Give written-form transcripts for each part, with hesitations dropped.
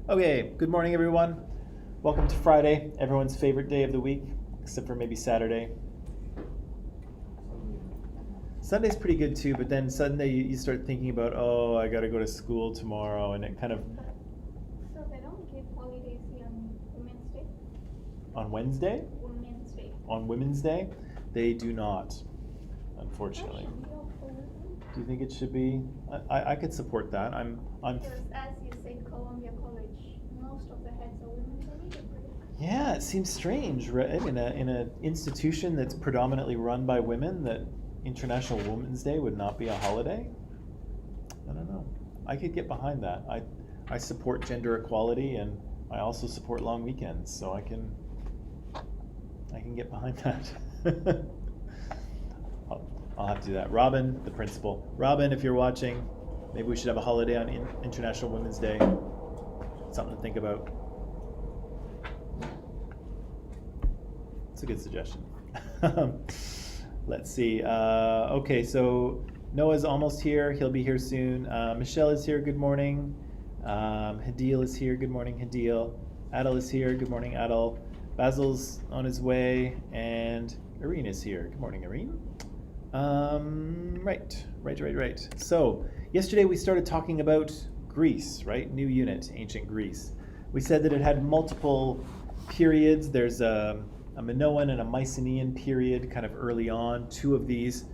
Okay, good morning, everyone. Welcome to Friday, everyone's favorite day of the week, except for maybe Saturday. Sunday's pretty good too, but then Sunday you start thinking about, oh, I gotta go to school tomorrow, and it kind of. So they don't give holidays here on Women's Day? On Wednesday? Women's Day. On Women's Day? They do not, unfortunately. That should be all for women. Do you think it should be? I could support that. I'm. Because as you said, Columbia College, most of the heads are women, they need a break. Yeah, it seems strange, right? In a institution that's predominantly run by women, that International Women's Day would not be a holiday. I don't know. I could get behind that. I support gender equality, and I also support long weekends, so I can get behind that. I'll have to do that. Robin, the principal. Robin, if you're watching, maybe we should have a holiday on International Women's Day. Something to think about. It's a good suggestion. Let's see. Okay, so Noah's almost here. He'll be here soon. Michelle is here. Good morning. Hadil is here. Good morning, Hadil. Adel is here. Good morning, Adel. Basil's on his way, and Irene is here. Good morning, Irene. Right. So yesterday we started talking about Greece, right? New unit, ancient Greece. We said that it had multiple periods. There's a Minoan and a Mycenaean period kind of early on, two of these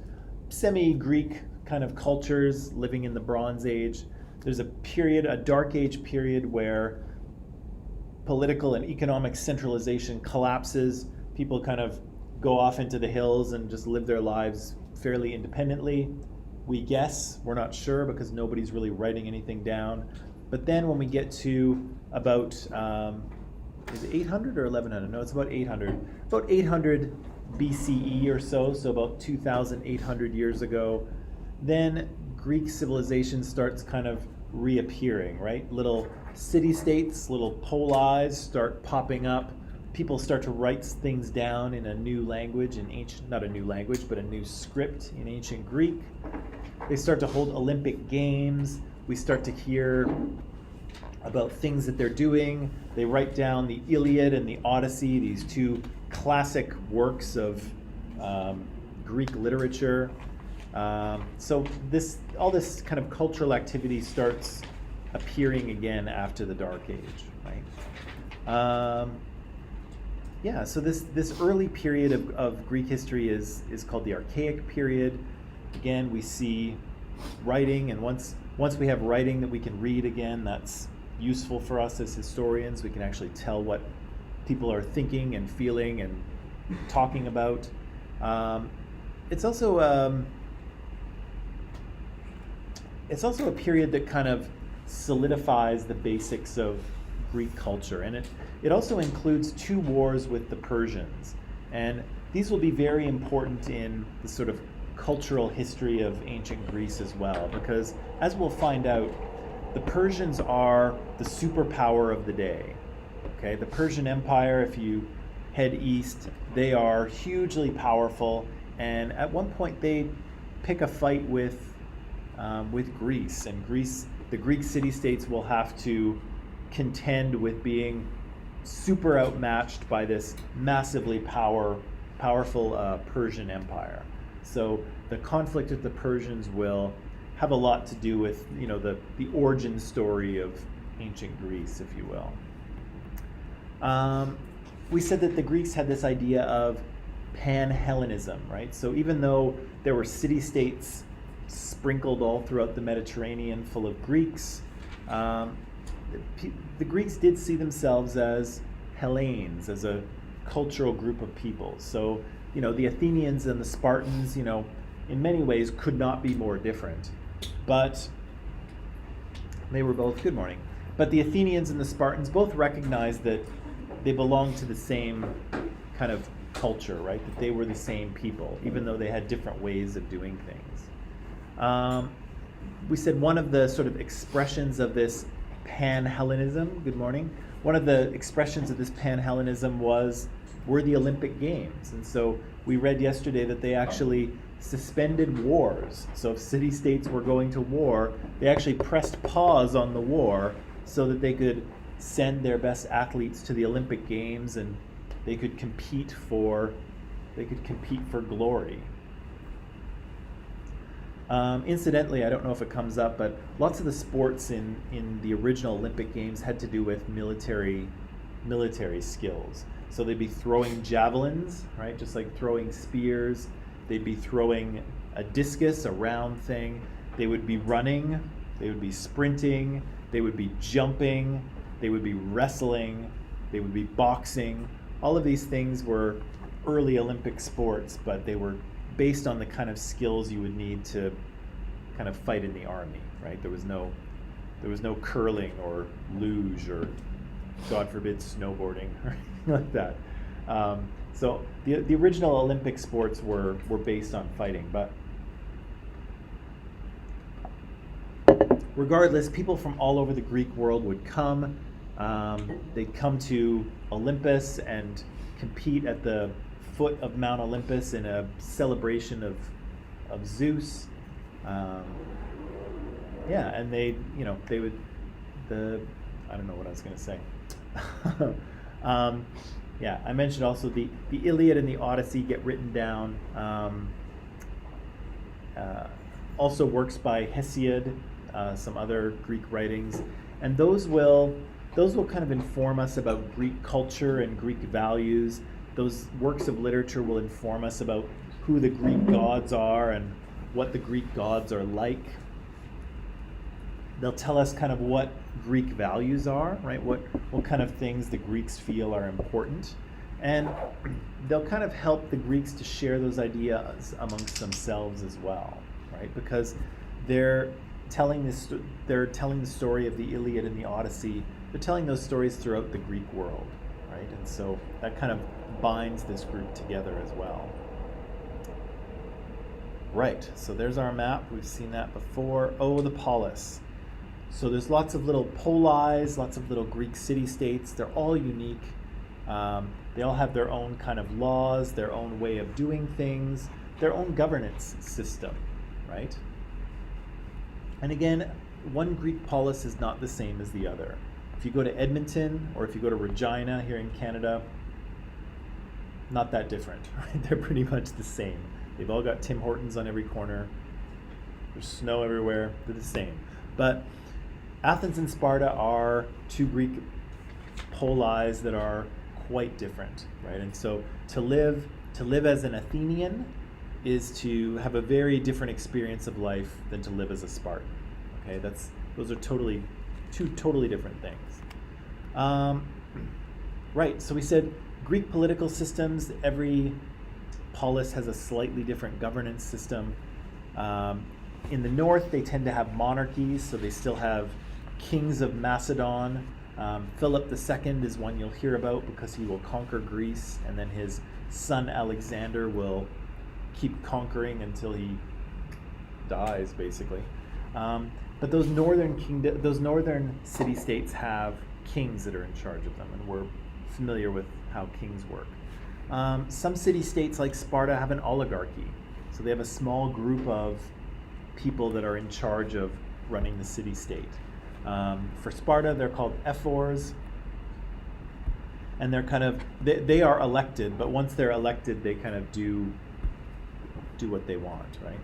semi-Greek kind of cultures living in the Bronze Age. There's a period, a Dark Age period, where political and economic centralization collapses. People kind of go off into the hills and just live their lives fairly independently. We guess, we're not sure because nobody's really writing anything down. But then when we get to about, is it 800 or 1100? No, it's about 800. About 800 BCE or so about 2,800 years ago, then Greek civilization starts kind of reappearing, right? Little city-states, little polis start popping up. People start to write things down in a new language, not a new language, but a new script in ancient Greek. They start to hold Olympic Games. We start to hear about things that they're doing. They write down the Iliad and the Odyssey, these two classic works of Greek literature. So all this kind of cultural activity starts appearing again after the Dark Age, right? So this early period of Greek history is called the Archaic period. Again, we see writing, and once we have writing that we can read again, that's useful for us as historians. We can actually tell what people are thinking and feeling and talking about. It's also a period that kind of solidifies the basics of Greek culture, and it also includes two wars with the Persians, and these will be very important in the sort of cultural history of ancient Greece as well, because as we'll find out, the Persians are the superpower of the day. Okay, the Persian Empire, if you head east, they are hugely powerful, and at one point they pick a fight with Greece, and the Greek city-states will have to contend with being super outmatched by this massively powerful Persian Empire. So the conflict with the Persians will have a lot to do with, the origin story of ancient Greece, if you will. We said that the Greeks had this idea of pan-Hellenism, right? So even though there were city-states sprinkled all throughout the Mediterranean full of Greeks, the Greeks did see themselves as Hellenes, as a cultural group of people. So, the Athenians and the Spartans, in many ways could not be more different. But they were both, good morning, but the Athenians and the Spartans both recognized that they belonged to the same kind of culture, right? That they were the same people, even though they had different ways of doing things. We said one of the sort of expressions of this pan-Hellenism, good morning, one of the expressions of this pan-Hellenism were the Olympic Games. And so we read yesterday that they actually suspended wars. So if city-states were going to war, they actually pressed pause on the war so that they could send their best athletes to the Olympic Games, and they could compete for glory. Incidentally, I don't know if it comes up, but lots of the sports in the original Olympic Games had to do with military skills. So they'd be throwing javelins, right? Just like throwing spears. They'd be throwing a discus, a round thing. They would be running. They would be sprinting. They would be jumping. They would be wrestling. They would be boxing. All of these things were early Olympic sports, but they were based on the kind of skills you would need to kind of fight in the army, right? There was no curling or luge or, God forbid, snowboarding or anything like that. So the original Olympic sports were based on fighting, but regardless, people from all over the Greek world would come. They'd come to Olympus and compete at the foot of Mount Olympus in a celebration of Zeus. And they would I don't know what I was going to say. I mentioned also the Iliad and the Odyssey get written down. Also works by Hesiod, some other Greek writings, and those will kind of inform us about Greek culture and Greek values. Those works of literature will inform us about who the Greek gods are and what the Greek gods are like. They'll tell us kind of what Greek values are, right? What kind of things the Greeks feel are important. And they'll kind of help the Greeks to share those ideas amongst themselves as well, right? Because they're telling the story of the Iliad and the Odyssey. They're telling those stories throughout the Greek world, right? And so that kind of binds this group together as well. Right, so there's our map. We've seen that before. Oh, the polis. So there's lots of little polis, lots of little Greek city-states. They're all unique. They all have their own kind of laws, their own way of doing things, their own governance system, right? And again, one Greek polis is not the same as the other. If you go to Edmonton or if you go to Regina here in Canada, not that different, right? They're pretty much the same. They've all got Tim Hortons on every corner. There's snow everywhere. They're the same. But Athens and Sparta are two Greek polis that are quite different, right? And so to live as an Athenian is to have a very different experience of life than to live as a Spartan. Okay, those are two totally different things. Right. So we said Greek political systems. Every polis has a slightly different governance system. In the north, they tend to have monarchies, so they still have kings of Macedon. Philip II is one you'll hear about because he will conquer Greece, and then his son Alexander will keep conquering until he dies, basically. But those northern city-states have kings that are in charge of them, and we're familiar with how kings work. Some city-states like Sparta have an oligarchy, so they have a small group of people that are in charge of running the city-state. For Sparta, they're called ephors, and they're kind of they are elected, but once they're elected, they kind of do what they want, right?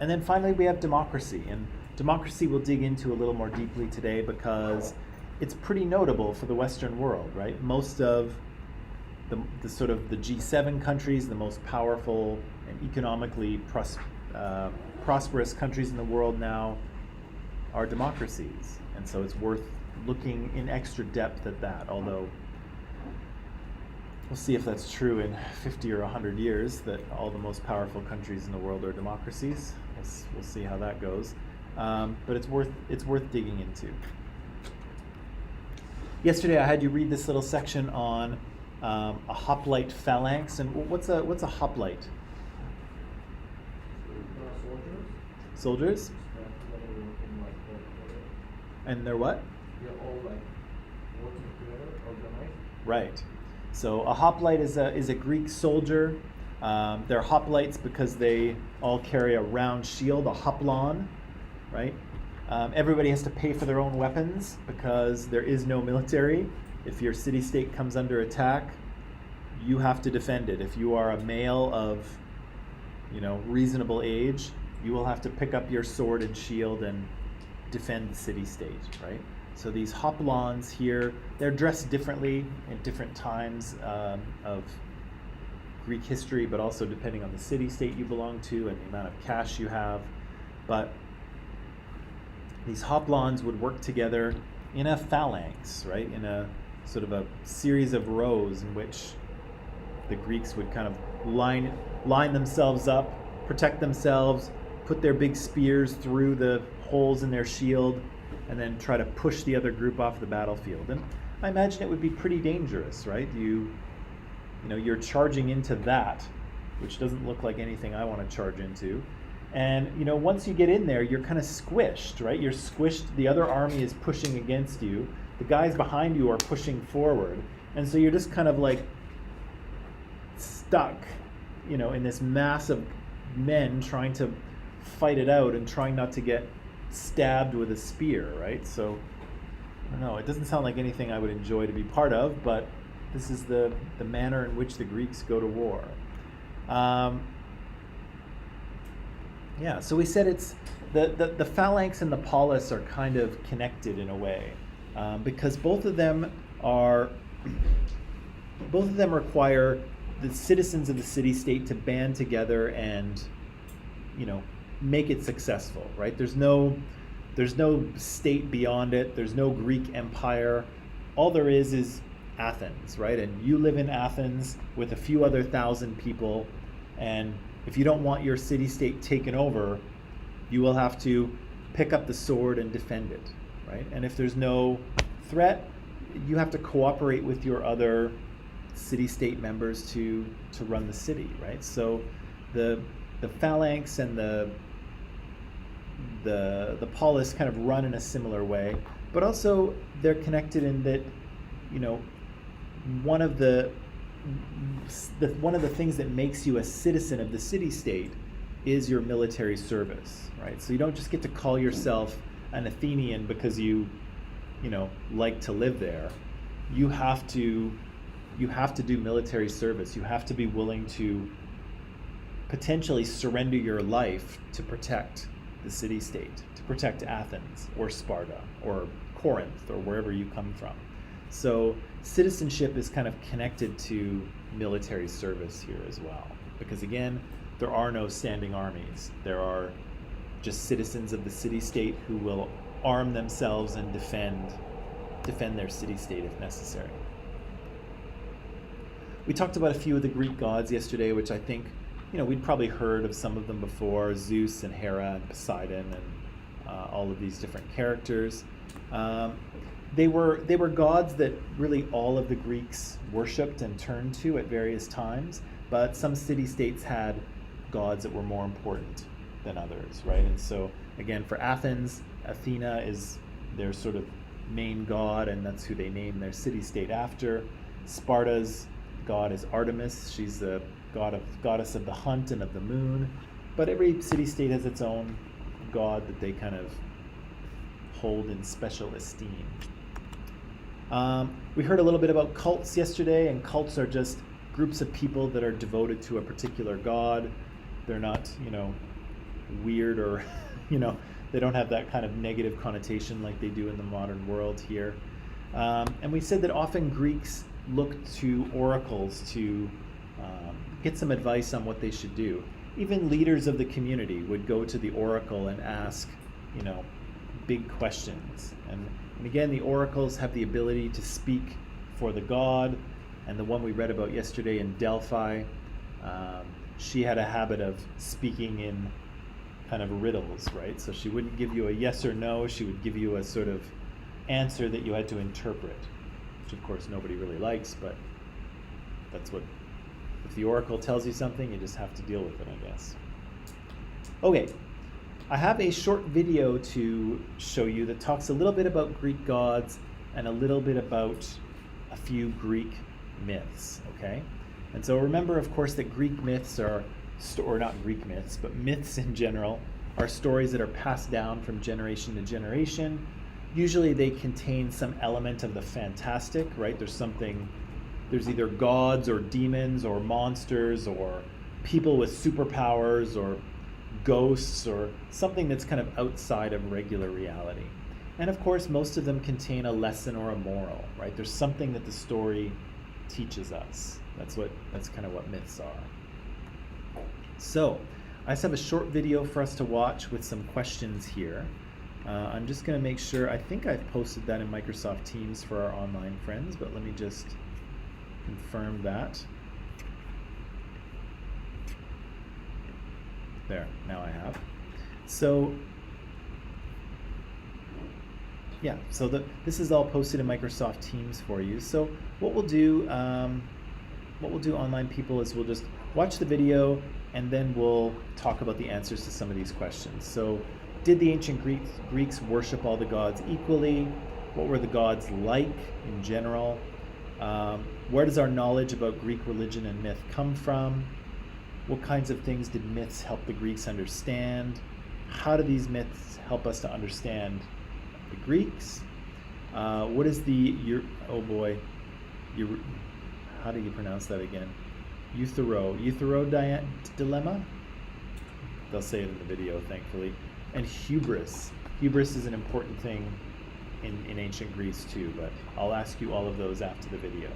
And then finally, we have democracy, and democracy we'll dig into a little more deeply today because it's pretty notable for the Western world, right? Most of the sort of the G7 countries, the most powerful and economically prosperous countries in the world now are democracies, and so it's worth looking in extra depth at that, although we'll see if that's true in 50 or 100 years, that all the most powerful countries in the world are democracies. We'll see how that goes, but it's worth digging into. Yesterday I had you read this little section on a hoplite phalanx, and what's a hoplite? Soldiers? And they're what? They're all like working together, organized. Right. So a hoplite is a Greek soldier. They're hoplites because they all carry a round shield, a hoplon, right? Everybody has to pay for their own weapons because there is no military. If your city-state comes under attack, you have to defend it. If you are a male of, reasonable age, you will have to pick up your sword and shield and defend the city-state, right? So these hoplons here, they're dressed differently at different times of Greek history, but also depending on the city-state you belong to and the amount of cash you have. But these hoplons would work together in a phalanx, right? In a sort of a series of rows in which the Greeks would kind of line themselves up, protect themselves, put their big spears through the holes in their shield, and then try to push the other group off the battlefield. And I imagine it would be pretty dangerous, right? You're charging into that, which doesn't look like anything I want to charge into. And once you get in there, you're kind of squished, right? You're squished. The other army is pushing against you. The guys behind you are pushing forward, and so you're just kind of like stuck, in this mass of men trying to fight it out and trying not to get stabbed with a spear, right? So I don't know. It doesn't sound like anything I would enjoy to be part of, but this is the manner in which the Greeks go to war. So we said it's the phalanx and the polis are kind of connected in a way, because both of them require the citizens of the city-state to band together and make it successful, right? There's no state beyond it. There's no Greek empire. All there is Athens, right? And you live in Athens with a few other thousand people, and if you don't want your city-state taken over, you will have to pick up the sword and defend it, right? And if there's no threat, you have to cooperate with your other city-state members to run the city, right? So the phalanx and the polis kind of run in a similar way, but also they're connected in that, one of the things that makes you a citizen of the city-state is your military service, right? So you don't just get to call yourself an Athenian because you like to live there. You have to do military service. You have to be willing to potentially surrender your life to protect the city-state, to protect Athens or Sparta or Corinth or wherever you come from. So citizenship is kind of connected to military service here as well, because again, there are no standing armies. There are just citizens of the city-state who will arm themselves and defend their city-state if necessary. We talked about a few of the Greek gods yesterday, which I think, we'd probably heard of some of them before: Zeus and Hera and Poseidon and all of these different characters. They were gods that really all of the Greeks worshipped and turned to at various times, but some city-states had gods that were more important than others, right? And so, again, for Athens, Athena is their sort of main god, and that's who they name their city-state after. Sparta's god is Artemis. She's the goddess of the hunt and of the moon. But every city-state has its own god that they kind of hold in special esteem. We heard a little bit about cults yesterday, and cults are just groups of people that are devoted to a particular god. They're not, weird or, they don't have that kind of negative connotation like they do in the modern world here. And we said that often Greeks looked to oracles to get some advice on what they should do. Even leaders of the community would go to the oracle and ask, big questions. And again, the oracles have the ability to speak for the god. And the one we read about yesterday in Delphi, she had a habit of speaking in kind of riddles, right? So she wouldn't give you a yes or no. She would give you a sort of answer that you had to interpret, which of course nobody really likes, but that's what, if the oracle tells you something, you just have to deal with it, I guess. Okay, I have a short video to show you that talks a little bit about Greek gods and a little bit about a few Greek myths, okay? And so remember, of course, that Greek myths are, or not Greek myths, but myths in general, are stories that are passed down from generation to generation. Usually they contain some element of the fantastic, right? There's either gods or demons or monsters or people with superpowers or ghosts or something that's kind of outside of regular reality. And of course, most of them contain a lesson or a moral, right? There's something that the story teaches us. That's kind of what myths are. So, I just have a short video for us to watch with some questions here. I'm just going to make sure, I think I've posted that in Microsoft Teams for our online friends, but let me just confirm that. There, now I have. So, yeah, so this is all posted in Microsoft Teams for you. So what we'll do online people is we'll just watch the video and then we'll talk about the answers to some of these questions. So did the ancient Greeks worship all the gods equally? What were the gods like in general? Where does our knowledge about Greek religion and myth come from? What kinds of things did myths help the Greeks understand? How do these myths help us to understand the Greeks? What is how do you pronounce that again? Euthyro dilemma? They'll say it in the video, thankfully. And hubris. Hubris is an important thing in ancient Greece too, but I'll ask you all of those after the video.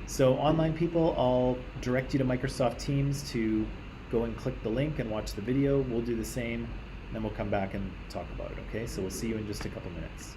So online people, I'll direct you to Microsoft Teams to go and click the link and watch the video. We'll do the same, and then we'll come back and talk about it, okay? So we'll see you in just a couple minutes.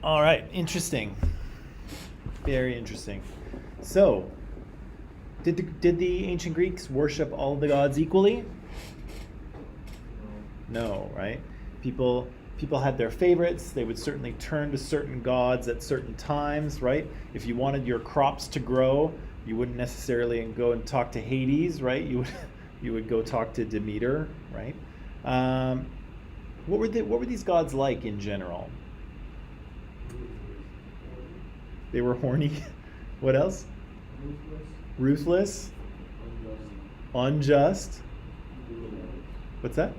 All right, interesting. Very interesting. So, did the ancient Greeks worship all the gods equally? No, right? People had their favorites. They would certainly turn to certain gods at certain times, right? If you wanted your crops to grow, you wouldn't necessarily go and talk to Hades, right? You would go talk to Demeter, right? What were these gods like in general? They were horny. What else? Ruthless. Unjust. What's that?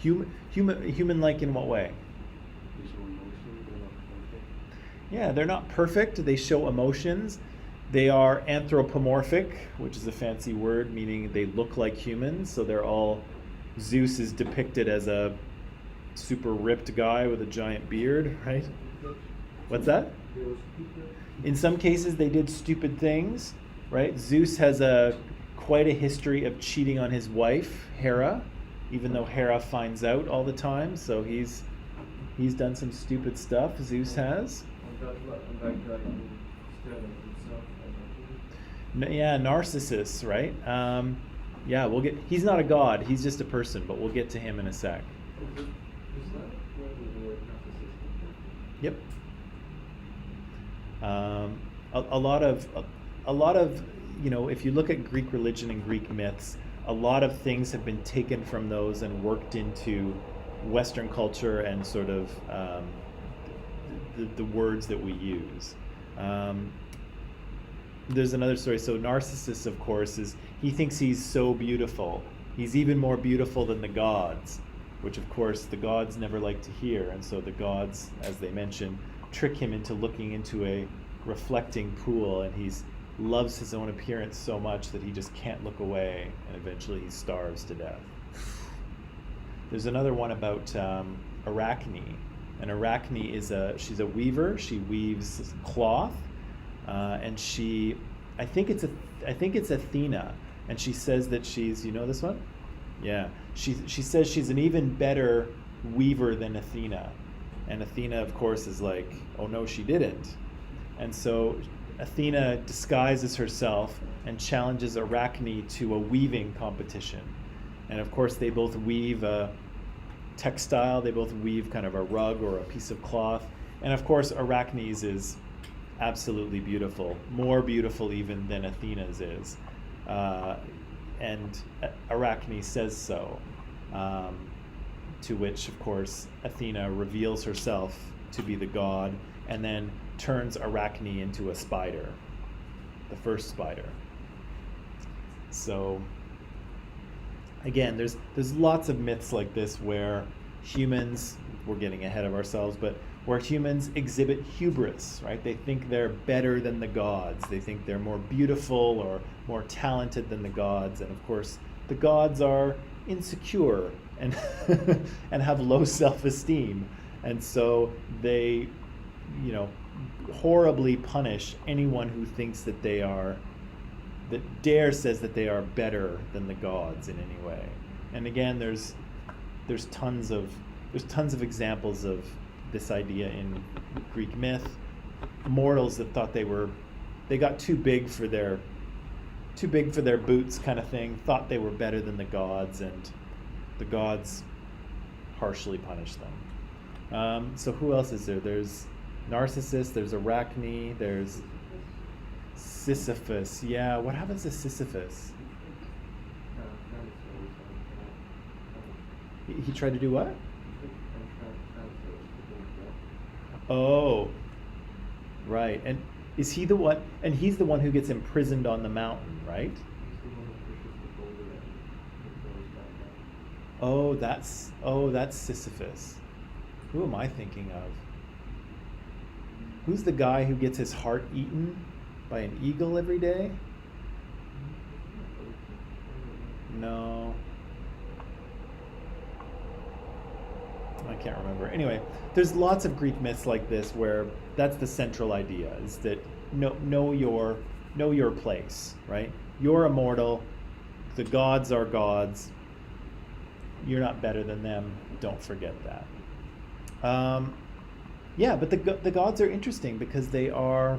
Human-like in what way? Yeah, they're not perfect. They show emotions. They are anthropomorphic, which is a fancy word meaning they look like humans. So they're all, Zeus is depicted as a super ripped guy with a giant beard, right? What's that? In some cases they did stupid things, right? Zeus has quite a history of cheating on his wife, Hera, even though Hera finds out all the time. So he's done some stupid stuff, Zeus has. Yeah, narcissists, right? Yeah, he's not a god, he's just a person, but we'll get to him in a sec. Yep. A lot of, if you look at Greek religion and Greek myths, a lot of things have been taken from those and worked into Western culture and sort of the words that we use. There's another story. So Narcissus, of course, he thinks he's so beautiful. He's even more beautiful than the gods, which of course the gods never like to hear. And so the gods, as they mentioned, trick him into looking into a reflecting pool, and he loves his own appearance so much that he just can't look away, and eventually he starves to death. There's another one about Arachne. And Arachne she's a weaver. She weaves cloth, and I think it's Athena, and she says that she's, you know this one? Yeah. She says she's an even better weaver than Athena. And Athena, of course, is like, oh no, she didn't. And so Athena disguises herself and challenges Arachne to a weaving competition. And of course, they both weave a textile. They both weave kind of a rug or a piece of cloth. And of course, Arachne's is absolutely beautiful, more beautiful even than Athena's is. And Arachne says so, to which, of course, Athena reveals herself to be the god and then turns Arachne into a spider, the first spider. So again, there's lots of myths like this where humans, we're getting ahead of ourselves, but where humans exhibit hubris, right? They think they're better than the gods. They think they're more beautiful or more talented than the gods. And of course, the gods are insecure and and have low self-esteem. And so they, horribly punish anyone who thinks that says that they are better than the gods in any way. And again, there's tons of examples of this idea in Greek myth. Mortals that thought they got too big for their boots kind of thing, thought they were better than the gods, and the gods harshly punished them. So who else is there? There's Narcissus, there's Arachne, there's Sisyphus. Yeah, what happens to Sisyphus? He tried to do what? Oh, right. And is he the one? And he's the one who gets imprisoned on the mountain, right? Oh, that's Sisyphus. Who am I thinking of? Who's the guy who gets his heart eaten by an eagle every day? No. I can't remember. Anyway, there's lots of Greek myths like this where that's the central idea, is that know your place, right? You're immortal. The gods are gods. You're not better than them. Don't forget that. Yeah, but the gods are interesting because they are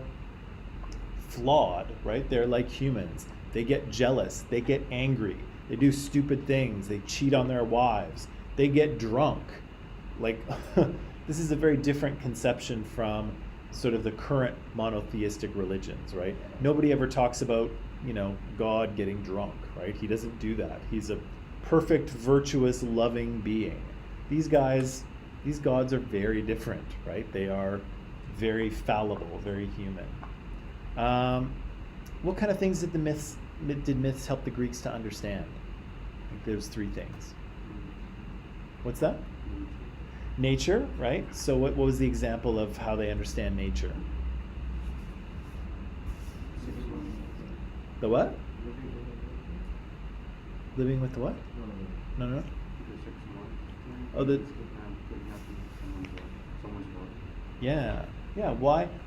flawed, right? They're like humans. They get jealous. They get angry. They do stupid things. They cheat on their wives. They get drunk. Like, this is a very different conception from sort of the current monotheistic religions, right? Nobody ever talks about, God getting drunk, right? He doesn't do that. He's a perfect, virtuous, loving being. These gods are very different, right? They are very fallible, very human. What kind of things did myths help the Greeks to understand? I think there's three things. What's that? Nature, right? So what was the example of how they understand nature? The what? Living with the what? No. Oh, yeah.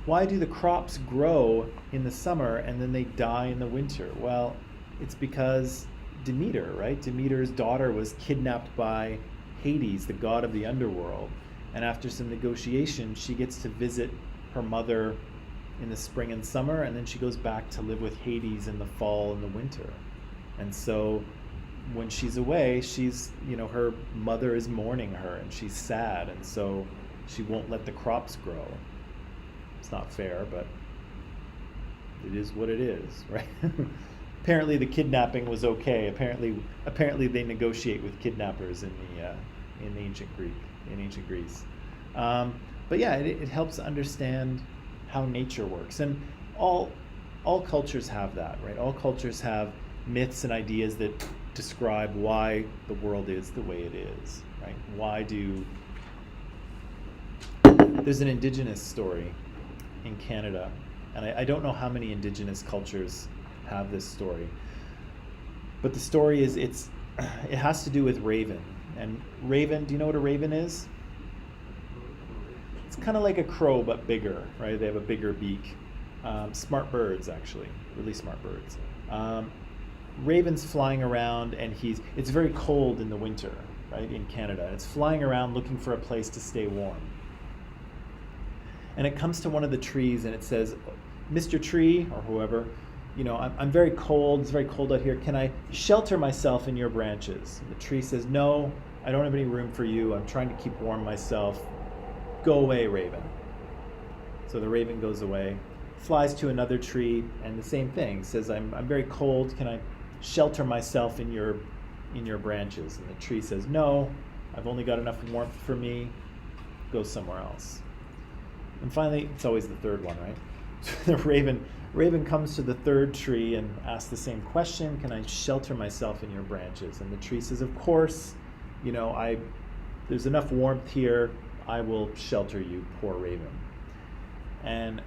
Why do the crops grow in the summer and then they die in the winter? Well, it's because Demeter, right? Demeter's daughter was kidnapped by Hades, the god of the underworld. And after some negotiation, she gets to visit her mother in the spring and summer, and then she goes back to live with Hades in the fall and the winter. And so when she's away, her mother is mourning her and she's sad, and so she won't let the crops grow. It's not fair, but it is what it is, right? Apparently the kidnapping was okay. Apparently they negotiate with kidnappers in ancient Greece. But yeah, it helps understand how nature works, and all cultures have that, right? All cultures have myths and ideas that describe why the world is the way it is, right? There's an indigenous story in Canada, and I don't know how many indigenous cultures have this story, but the story is it has to do with raven. And raven, do you know what a raven is? It's kind of like a crow but bigger, right? They have a bigger beak. Smart birds, actually, really smart birds. Raven's flying around, and it's very cold in the winter, right, in Canada. It's flying around looking for a place to stay warm. And it comes to one of the trees and it says, "Mr. Tree," or whoever, I'm very cold. It's very cold out here. Can I shelter myself in your branches? And the tree says, "No, I don't have any room for you. I'm trying to keep warm myself. Go away, raven." So the raven goes away, flies to another tree, and the same thing, says, I'm very cold. Can I shelter myself in your branches? And the tree says, "No, I've only got enough warmth for me. Go somewhere else." And finally, it's always the third one, right? So the raven comes to the third tree and asks the same question: "Can I shelter myself in your branches?" And the tree says, "Of course, there's enough warmth here. I will shelter you, poor raven." And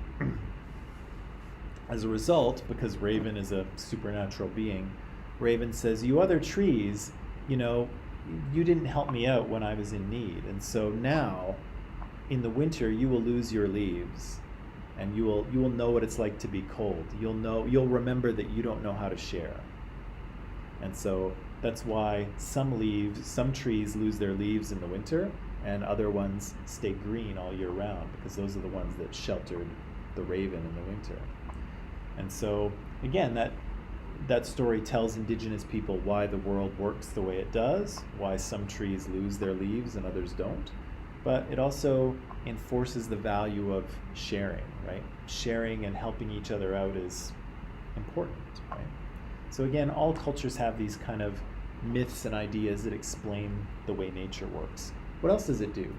as a result, because raven is a supernatural being, raven says, "You other trees, you didn't help me out when I was in need, and so now in the winter you will lose your leaves, and you will know what it's like to be cold. You'll remember that you don't know how to share." And so that's why some trees lose their leaves in the winter, and other ones stay green all year round, because those are the ones that sheltered the raven in the winter. And so again, that story tells indigenous people why the world works the way it does, why some trees lose their leaves and others don't. But it also enforces the value of sharing, right? Sharing and helping each other out is important, right? So again, all cultures have these kind of myths and ideas that explain the way nature works. What else does it do?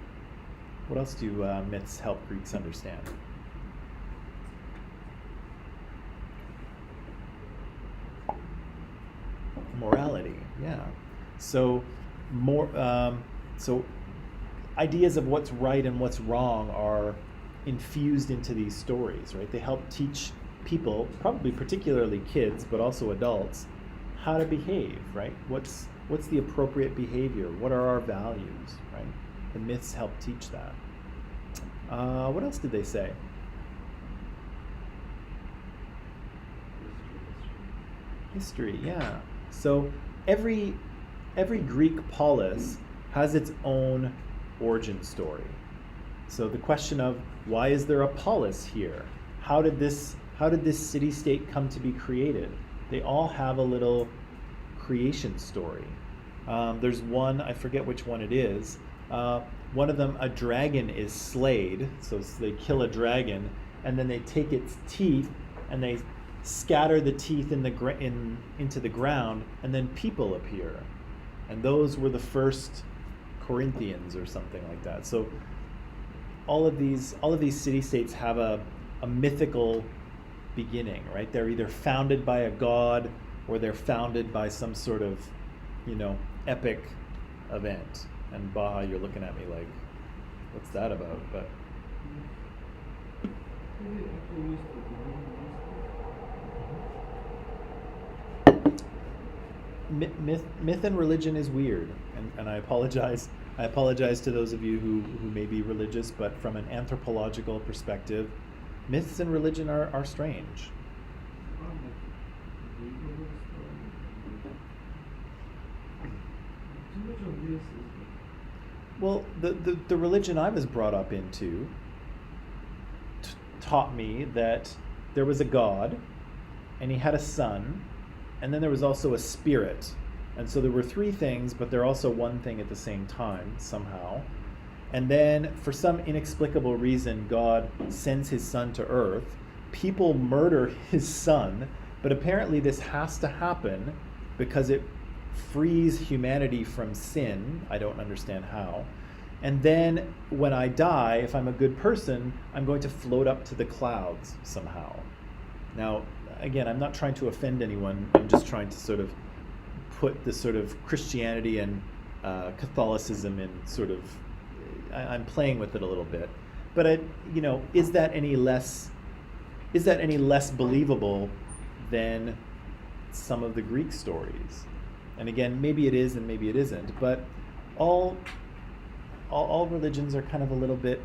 What else do myths help Greeks understand? Morality, yeah. So ideas of what's right and what's wrong are infused into these stories, right? They help teach people, probably particularly kids, but also adults, how to behave, right? What's the appropriate behavior? What are our values, right? The myths help teach that. What else did they say? History, yeah. So every Greek polis has its own origin story, So the question of why is there a polis here? How did this city-state come to be created? They all have a little creation story. There's one, I forget which one it is. One of them, a dragon is slayed, so they kill a dragon, and then they take its teeth and they scatter the teeth into the ground, and then people appear. And those were the first Corinthians or something like that. So all of these city-states have a mythical beginning, right? They're either founded by a god or they're founded by some sort of, epic event. And Baha, you're looking at me like, what's that about? But myth and religion is weird, and I apologize. I apologize to those of you who may be religious, but from an anthropological perspective, myths and religion are strange. Well, the religion I was brought up into taught me that there was a God, and he had a son, and then there was also a spirit. And so there were three things, but they're also one thing at the same time, somehow. And then, for some inexplicable reason, God sends his son to earth. People murder his son, but apparently this has to happen because it frees humanity from sin. I don't understand how. And then when I die, if I'm a good person, I'm going to float up to the clouds somehow. Now, again, I'm not trying to offend anyone. I'm just trying to sort of put this sort of Christianity and Catholicism in sort of, I'm playing with it a little bit. But is that any less believable than some of the Greek stories? And again, maybe it is and maybe it isn't. But all religions are kind of a little bit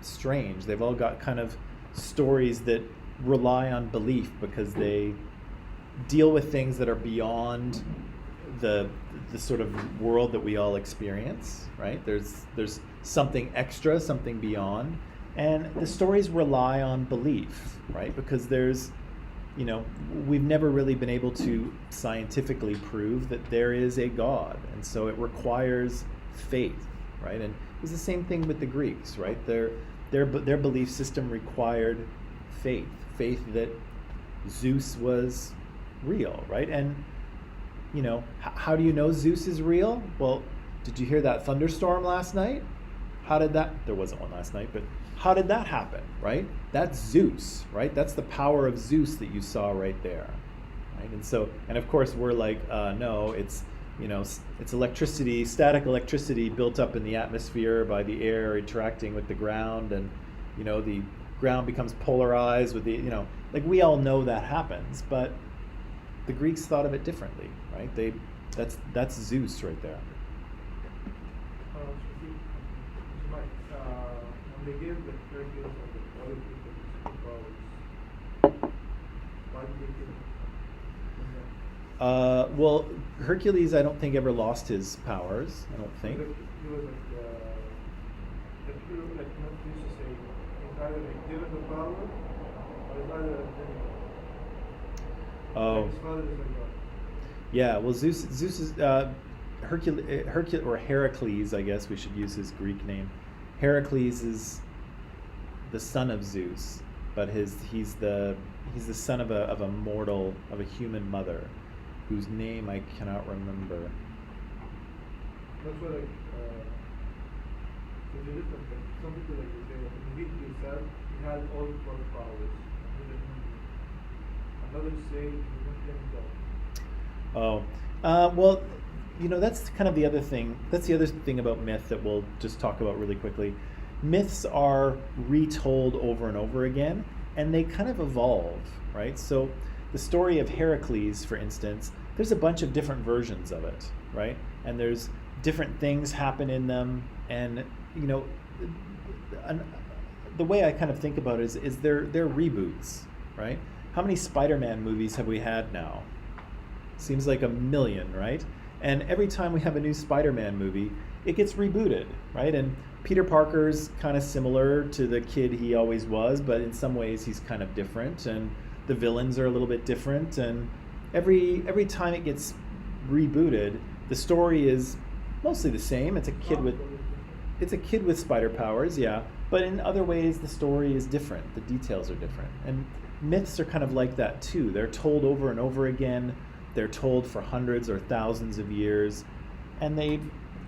strange. They've all got kind of stories that rely on belief because they deal with things that are beyond the sort of world that we all experience, right? There's something extra, something beyond, and the stories rely on belief, right? Because there's, we've never really been able to scientifically prove that there is a God, and so it requires faith, right? And it was the same thing with the Greeks, right? Their belief system required faith that Zeus was real, right? And how do you know Zeus is real? Well, did you hear that thunderstorm last night? There wasn't one last night, but how did that happen, right? That's Zeus, right? That's the power of Zeus that you saw right there, right? And of course we're like, no, it's electricity, static electricity built up in the atmosphere by the air interacting with the ground, and, the ground becomes polarized with the, like we all know that happens, but the Greeks thought of it differently, right? That's Zeus right there. When they gave the Hercules and the other people powers, why did they give them? Well, Hercules, I don't think ever lost his powers. I don't think. He was like hero, like used to say, it's either like given the power, or it's either Oh. his father is like God. Yeah, well, Zeus is Hercules or Heracles, I guess we should use his Greek name. Heracles is the son of Zeus, but he's the son of a human mother, whose name I cannot remember. That's what it's different. Some people like to say that in Greek himself, he had all 12 powers. Another say he didn't himself. Oh, well, that's kind of the other thing. That's the other thing about myth that we'll just talk about really quickly. Myths are retold over and over again, and they kind of evolve, right? So the story of Heracles, for instance, there's a bunch of different versions of it, right? And there's different things happen in them, and the way I kind of think about it is they're reboots, right? How many Spider-Man movies have we had now? Seems like 1 million, right? And every time we have a new Spider-Man movie, it gets rebooted, right? And Peter Parker's kind of similar to the kid he always was, but in some ways he's kind of different, and the villains are a little bit different, and every time it gets rebooted, the story is mostly the same. It's a kid with spider powers, yeah, but in other ways the story is different. The details are different. And myths are kind of like that too. They're told over and over again. They're told for hundreds or thousands of years, and they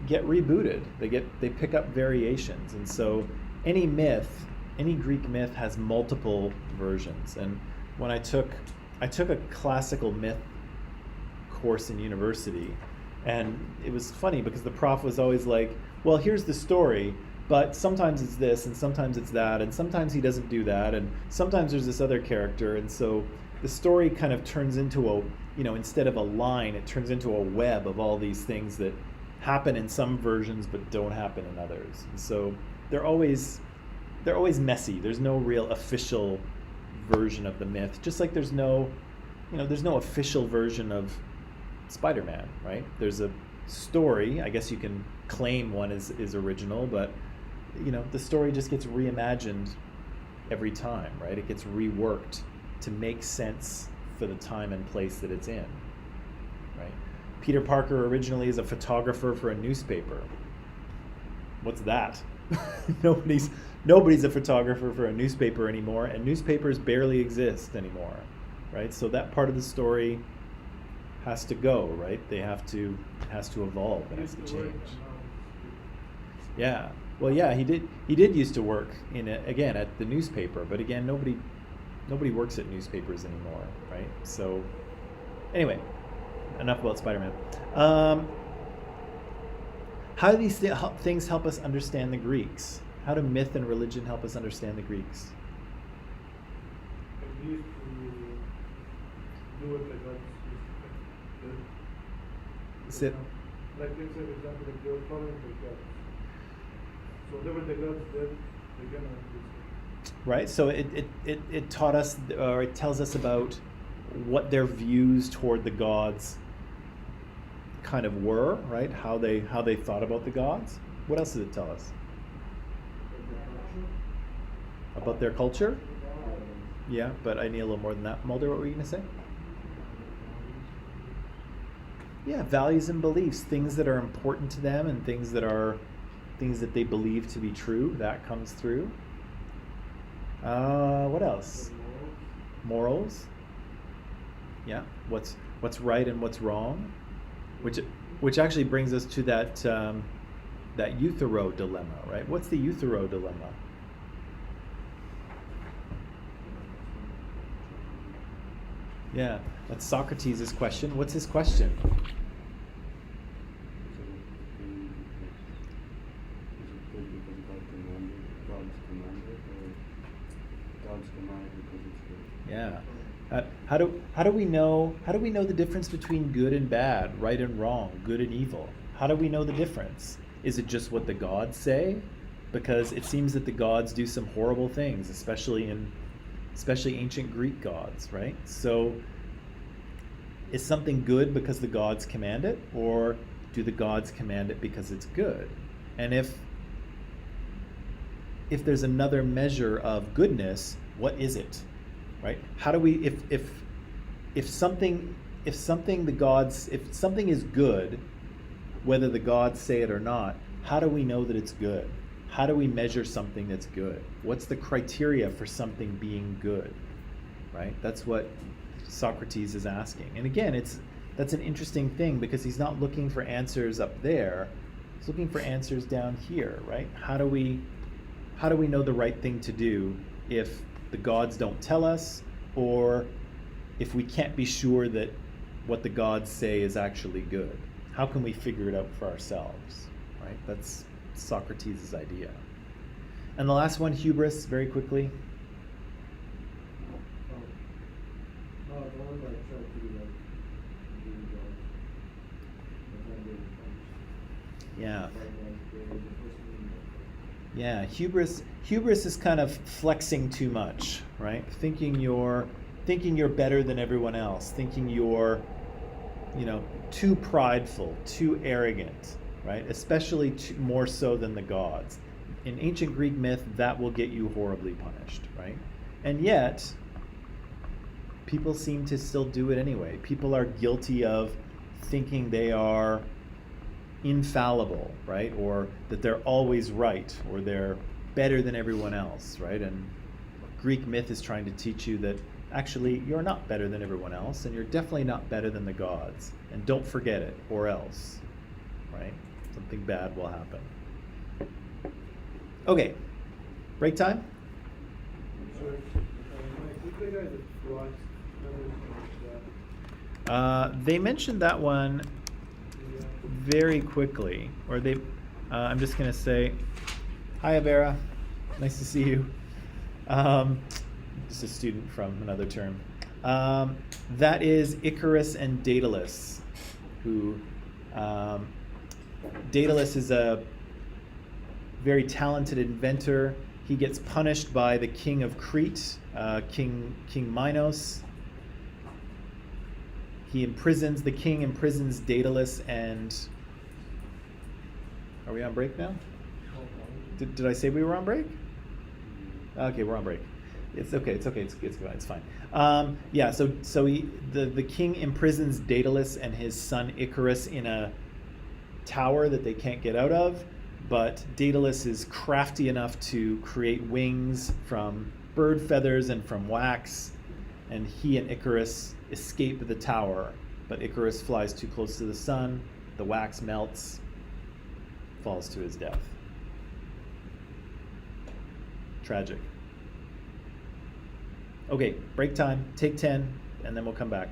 get rebooted. They pick up variations. And so any Greek myth has multiple versions. And when I took a classical myth course in university, and it was funny because the prof was always like, well, here's the story, but sometimes it's this and sometimes it's that, and sometimes he doesn't do that, and sometimes there's this other character. And so the story kind of turns into instead of a line, it turns into a web of all these things that happen in some versions but don't happen in others. And so they're always messy. There's no real official version of the myth, just like there's no official version of Spider-Man, right? There's a story. I guess you can claim one is original, but the story just gets reimagined every time, right? It gets reworked to make sense for the time and place that it's in, right? Peter Parker originally is a photographer for a newspaper. What's that? Nobody's a photographer for a newspaper anymore, and newspapers barely exist anymore, right? So that part of the story has to go, right? It has to evolve, it has to change. Yeah. Well, yeah, he did used to work at the newspaper, but again, nobody works at newspapers anymore, right? So anyway, enough about Spider-Man. How do these things help us understand the Greeks? How do myth and religion help us understand the Greeks? At least to do what the gods Is it? Like let's say, for example, if they were following the gods. So whatever the gods did, they're gonna do the same. Right. So it taught us, or it tells us about what their views toward the gods kind of were, right? How they thought about the gods. What else did it tell us? About their culture? Yeah, but I need a little more than that. Mulder, what were you going to say? Yeah, values and beliefs, things that are important to them and things that they believe to be true. That comes through. What else? Morals. Yeah, what's right and what's wrong, which actually brings us to that Euthyro dilemma, right? What's the Euthyro dilemma? Yeah, that's Socrates' question. What's his question? Yeah. How do we know the difference between good and bad, right and wrong, good and evil? How do we know the difference? Is it just what the gods say? Because it seems that the gods do some horrible things, especially ancient Greek gods, right? So is something good because the gods command it, or do the gods command it because it's good? And if there's another measure of goodness, what is it? Right? How do we if something is good, whether the gods say it or not, how do we know that it's good? How do we measure something that's good? What's the criteria for something being good? Right? That's what Socrates is asking. And again, that's an interesting thing because he's not looking for answers up there. He's looking for answers down here, right? How do we know the right thing to do if the gods don't tell us, or if we can't be sure that what the gods say is actually good? How can we figure it out for ourselves, right? That's Socrates' idea. And the last one, hubris, very quickly. The one that tried to do like Yeah. Yeah, hubris is kind of flexing too much, right? Thinking you're better than everyone else, thinking you're, too prideful, too arrogant, right? Especially more so than the gods. in ancient Greek myth, that will get you horribly punished, right? And yet, people seem to still do it anyway. People are guilty of thinking they are infallible, right? Or that they're always right, or they're better than everyone else, right? And Greek myth is trying to teach you that actually you're not better than everyone else, and you're definitely not better than the gods. And don't forget it, or else, right? Something bad will happen. Okay, break time? So, who's the guy that flies? They mentioned that one very quickly, or they, I'm just gonna say, hi Avera, nice to see you. Just a student from another term. That is Icarus and Daedalus, who, Daedalus is a very talented inventor. He gets punished by the king of Crete, King Minos. The king imprisons Daedalus, and are we on break now? Did I say we were on break? Okay, we're on break. It's okay. It's fine. Yeah. So the king imprisons Daedalus and his son Icarus in a tower that they can't get out of. But Daedalus is crafty enough to create wings from bird feathers and from wax, and he and Icarus escape the tower. But Icarus flies too close to the sun, the wax melts, falls to his death. Tragic. Okay, break time, take 10, and then we'll come back.